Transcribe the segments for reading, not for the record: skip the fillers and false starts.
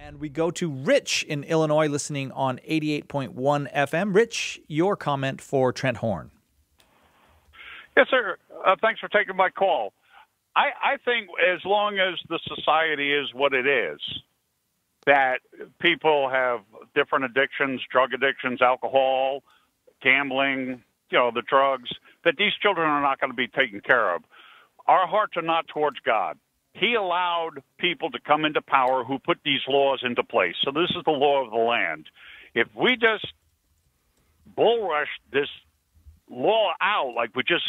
And we go to Rich in Illinois, listening on 88.1 FM. Rich, your comment for Trent Horn. Yes, sir. Thanks for taking my call. I think as long as the society is what it is, that people have different addictions, drug addictions, alcohol, gambling, the drugs, that these children are not going to be taken care of. Our hearts are not towards God. He allowed people to come into power who put these laws into place. So this is the law of the land. If we just bull rush this law out, like we just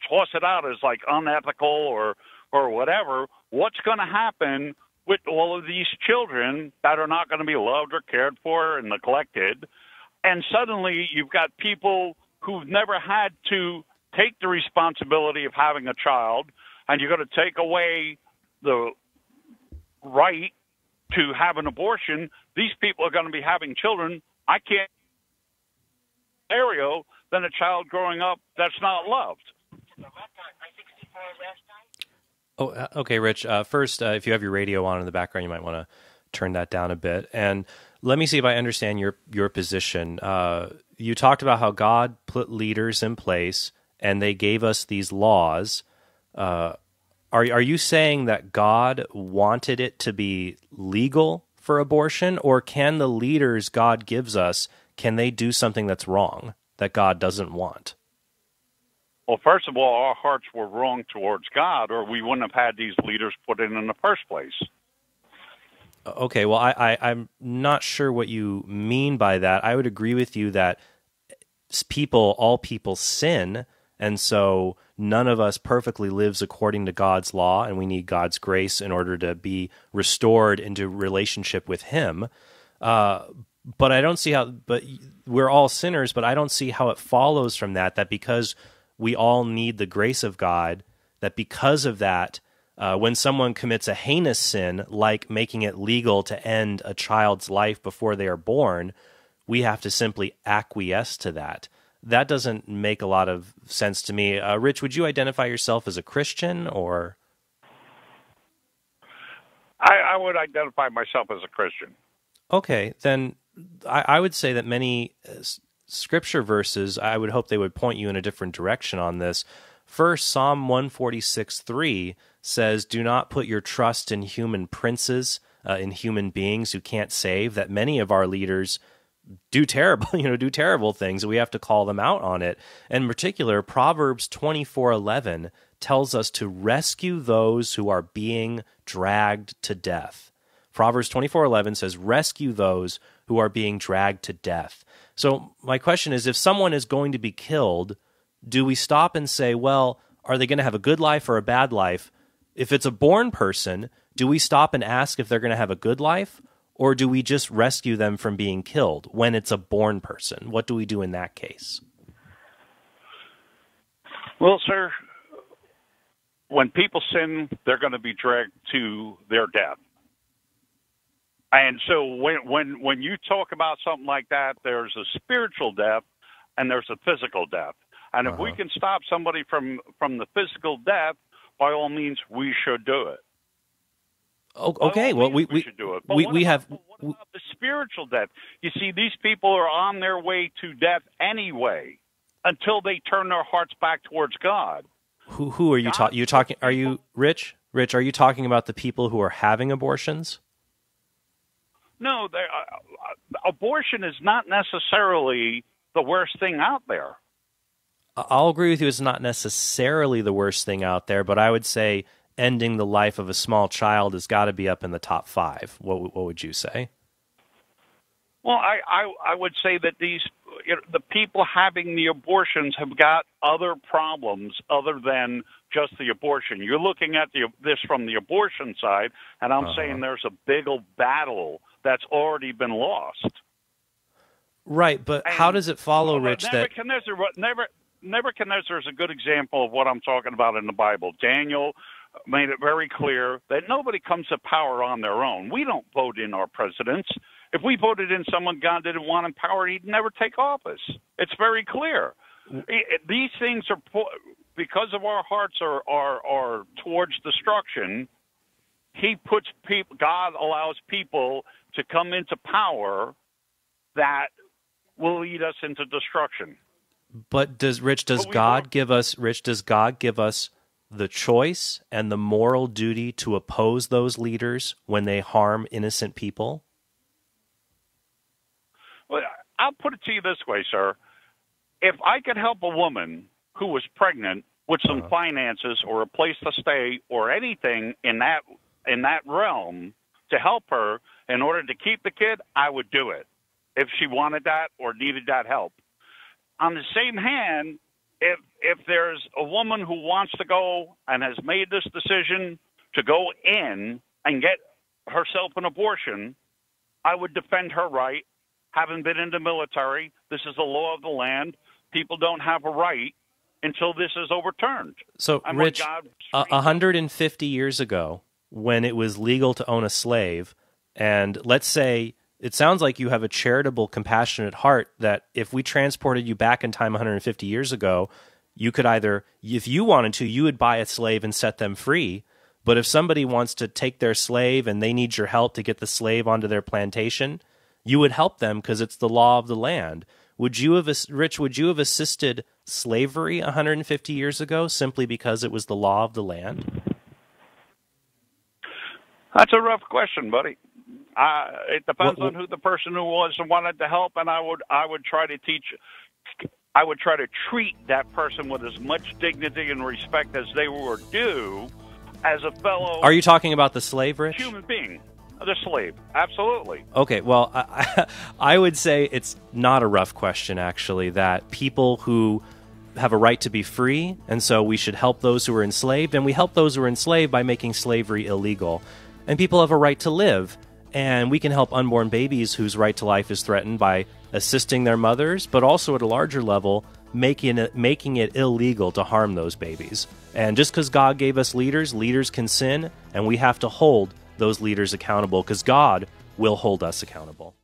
toss it out as like unethical or whatever, what's going to happen with all of these children that are not going to be loved or cared for and neglected? And suddenly you've got people who've never had to take the responsibility of having a child, and you're going to take away the right to have an abortion. These people are going to be having children. I can't scenario than a child growing up that's not loved. Oh, okay, Rich. First, if you have your radio on in the background, you might want to turn that down a bit. And let me see if I understand your position. You talked about how God put leaders in place, and they gave us these laws. Are you saying that God wanted it to be legal for abortion, or can the leaders God gives us, can they do something that's wrong that God doesn't want? Well, first of all, our hearts were wrong towards God, or we wouldn't have had these leaders put in the first place. Okay, well, I'm not sure what you mean by that. I would agree with you that all people sin, and so none of us perfectly lives according to God's law, and we need God's grace in order to be restored into relationship with Him. But I don't see how. But we're all sinners. But I don't see how it follows from that because we all need the grace of God. That because of that, when someone commits a heinous sin, like making it legal to end a child's life before they are born, we have to simply acquiesce to that. That doesn't make a lot of sense to me. Rich, would you identify yourself as a Christian, or? I would identify myself as a Christian. Okay, then I would say that many scripture verses, I would hope they would point you in a different direction on this. First, Psalm 146:3 says, "Do not put your trust in human princes, in human beings who can't save." That many of our leaders do terrible things. We have to call them out on it. In particular, Proverbs 24:11 tells us to rescue those who are being dragged to death. Proverbs 24:11 says, "Rescue those who are being dragged to death." So my question is, if someone is going to be killed, do we stop and say, well, are they going to have a good life or a bad life? If it's a born person, do we stop and ask if they're going to have a good life? Or do we just rescue them from being killed when it's a born person? What do we do in that case? Well, sir, when people sin, they're going to be dragged to their death. And so when you talk about something like that, there's a spiritual death and there's a physical death. And if we can stop somebody from the physical death, by all means, we should do it. Okay, well, we should do it. But what about the spiritual death? You see, these people are on their way to death anyway, until they turn their hearts back towards God. Who are you talking? Are you Rich? Rich, are you talking about the people who are having abortions? No, abortion is not necessarily the worst thing out there. I'll agree with you. It's not necessarily the worst thing out there, but I would say ending the life of a small child has got to be up in the top 5. What would you say? Well, I would say that the people having the abortions have got other problems other than just the abortion. You're looking at this from the abortion side, and I'm saying there's a big old battle that's already been lost. Right, but how does it follow, Rich, that... Nebuchadnezzar is a good example of what I'm talking about in the Bible. Daniel made it very clear that nobody comes to power on their own. We don't vote in our presidents. If we voted in someone God didn't want in power, he'd never take office. It's very clear. These things are, because of our hearts are towards destruction, God allows people to come into power that will lead us into destruction. But does God give us the choice and the moral duty to oppose those leaders when they harm innocent people? Well, I'll put it to you this way, sir. If I could help a woman who was pregnant with some finances or a place to stay or anything in that realm to help her in order to keep the kid, I would do it if she wanted that or needed that help. On the same hand, if there's a woman who wants to go and has made this decision to go in and get herself an abortion, I would defend her right. Having been in the military, this is the law of the land. People don't have a right until this is overturned. So, Rich, 150 years ago, when it was legal to own a slave, and let's say it sounds like you have a charitable, compassionate heart that if we transported you back in time 150 years ago, you could either, if you wanted to, you would buy a slave and set them free. But if somebody wants to take their slave and they need your help to get the slave onto their plantation, you would help them because it's the law of the land. Would you have assisted slavery 150 years ago simply because it was the law of the land? That's a rough question, buddy. It depends on who the person who was and wanted to help, and I would try to treat that person with as much dignity and respect as they were due as a fellow. Are you talking about the slave, Rich? Human being. The slave, absolutely. Okay, well, I would say it's not a rough question, actually, that people who have a right to be free, and so we should help those who are enslaved, and we help those who are enslaved by making slavery illegal. And people have a right to live, and we can help unborn babies whose right to life is threatened by assisting their mothers, but also at a larger level, making it illegal to harm those babies. And just because God gave us leaders can sin, and we have to hold those leaders accountable because God will hold us accountable.